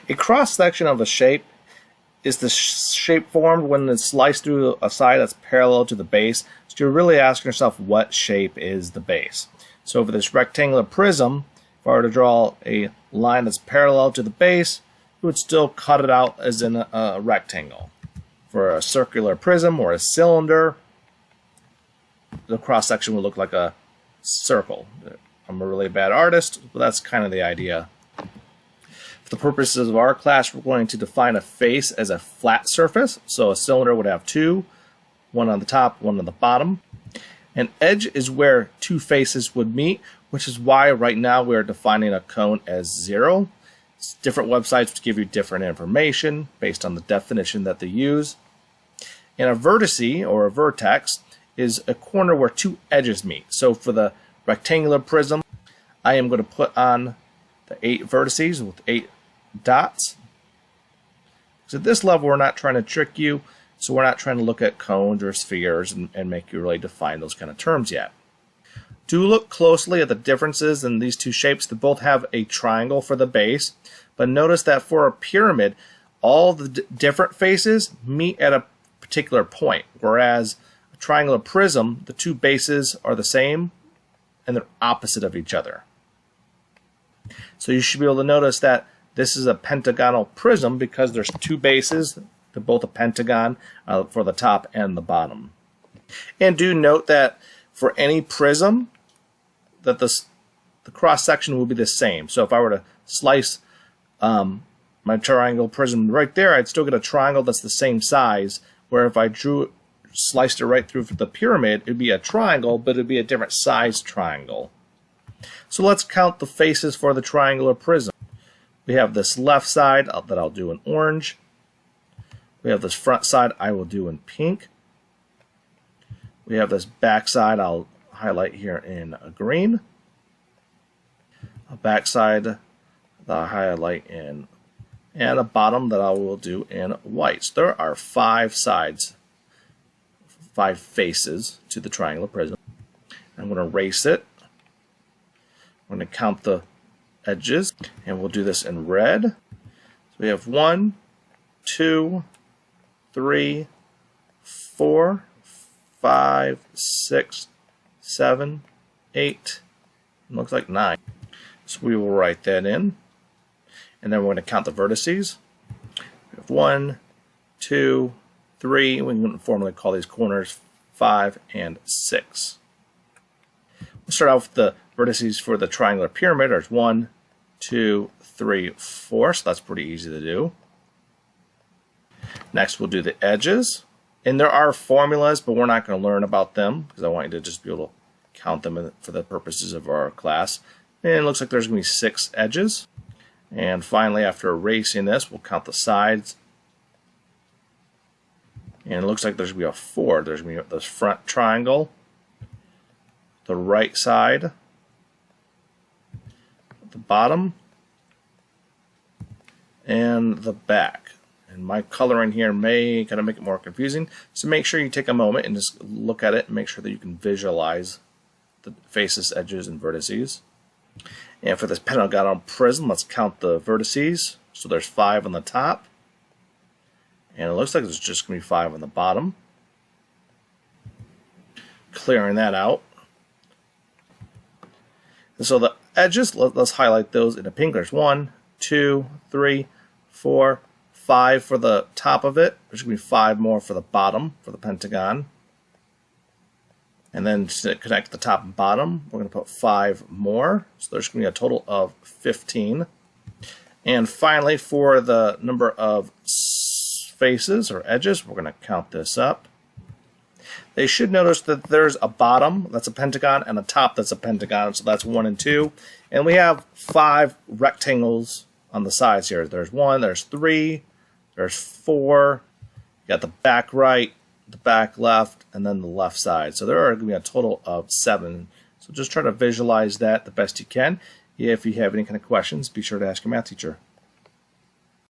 A cross-section of a shape is the shape formed when it's sliced through a side that's parallel to the base. So you're really asking yourself, what shape is the base? So for this rectangular prism, if I were to draw a line that's parallel to the base, it would still cut it out as in a rectangle. For a circular prism or a cylinder, the cross-section would look like a circle. I'm a really bad artist, but that's kind of the idea. For the purposes of our class, we're going to define a face as a flat surface. So a cylinder would have two, one on the top, one on the bottom. An edge is where two faces would meet, which is why right now we're defining a cone as 0. Different websites give you different information based on the definition that they use. And a vertice, or a vertex, is a corner where two edges meet. So for the rectangular prism, I am going to put on the 8 vertices with 8 dots. So at this level, we're not trying to trick you, so we're not trying to look at cones or spheres and make you really define those kind of terms yet. Do look closely at the differences in these two shapes. They both have a triangle for the base, but notice that for a pyramid, all the different faces meet at a particular point, whereas a triangular prism, the two bases are the same and they're opposite of each other. So you should be able to notice that this is a pentagonal prism because there's two bases. They're both a pentagon for the top and the bottom. And do note that for any prism, that the cross-section will be the same. So if I were to slice my triangle prism right there, I'd still get a triangle that's the same size, where if I sliced it right through the pyramid, it'd be a triangle, but it'd be a different size triangle. So let's count the faces for the triangular prism. We have this left side that I'll do in orange. We have this front side I will do in pink. We have this back side I'll highlight here in green. A back side that I'll highlight in, and a bottom that I will do in white. So there are 5 sides, 5 faces to the triangular prism. I'm going to erase it. I'm going to count the edges, and we'll do this in red. So we have 1, 2, 3, 4, 5, 6, 7, 8, looks like 9. So we will write that in. And then we're going to count the vertices. We have 1, 2, 3. We can formally call these corners 5 and 6. We'll start out with the vertices for the triangular pyramid. There's 1, 2, 3, 4. So that's pretty easy to do. Next, we'll do the edges. And there are formulas, but we're not going to learn about them because I want you to just be able to count them for the purposes of our class. And it looks like there's going to be 6 edges. And finally, after erasing this, we'll count the sides. And it looks like there's going to be a 4. There's going to be this front triangle, the right side, the bottom, and the back. And my coloring here may kind of make it more confusing. So make sure you take a moment and just look at it and make sure that you can visualize the faces, edges, and vertices. And for this pentagonal prism, let's count the vertices. So there's 5 on the top. And it looks like there's just going to be 5 on the bottom. Clearing that out. And so the edges, let's highlight those in a pink. There's 1, 2, 3, 4, 5 for the top of it. There's going to be 5 more for the bottom, for the pentagon. And then to connect the top and bottom, we're going to put 5 more. So there's going to be a total of 15. And finally, for the number of faces or edges, we're going to count this up. They should notice that there's a bottom, that's a pentagon, and a top that's a pentagon. So that's 1 and 2. And we have 5 rectangles on the sides here. There's 1, there's 3, there's 4. You got the back right, the back left, and then the left side. So there are going to be a total of 7. So just try to visualize that the best you can. If you have any kind of questions, be sure to ask your math teacher.